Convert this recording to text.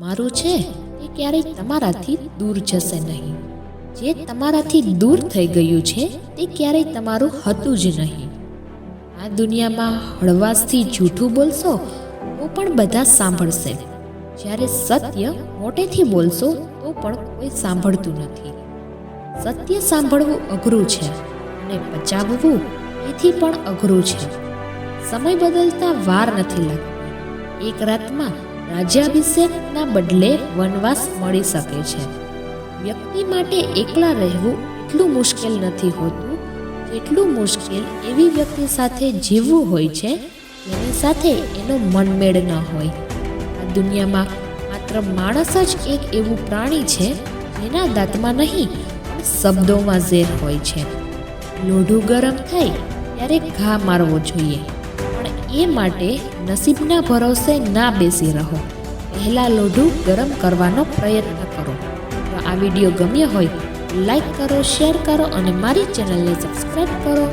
તમારું છે એ ક્યારેય તમારાથી દૂર જશે નહીં. જે તમારાથી દૂર થઈ ગયું છે તે ક્યારેય તમારું હતું જ નહીં. આ દુનિયામાં હળવાશથી જૂઠું બોલશો તો પણ બધા સાંભળશે. જ્યારે સત્ય મોટેથી બોલશો તો પણ કોઈ સાંભળતું નથી. સત્ય સાંભળવું અઘરું છે અને પચાવવું એથી પણ અઘરું છે. સમય બદલતા વાર નથી લાગતી. એક રાતમાં રાજ્યાભિષેકના બદલે વનવાસ મળી શકે છે. વ્યક્તિ માટે એકલા રહેવું એટલું મુશ્કેલ નથી હોતું જેટલું મુશ્કેલ એવી વ્યક્તિ સાથે જીવવું હોય છે જેની સાથે એનો મનમેળ ન હોય. આ દુનિયામાં માત્ર માણસ જ એક એવું પ્રાણી છે જેના દાંતમાં નહીં પણ શબ્દોમાં ઝેર હોય છે. લોઢું ગરમ થાય ત્યારે ઘા મારવો જોઈએ, પણ એ માટે નસીબના ભરોસે ના બેસી રહો. પહેલાં લોઢું ગરમ કરવાનો પ્રયત્ન કરો. જો આ વિડીયો ગમ્યો હોય લાઈક કરો, શેર કરો અને મારી ચેનલને સબસ્ક્રાઈબ કરો.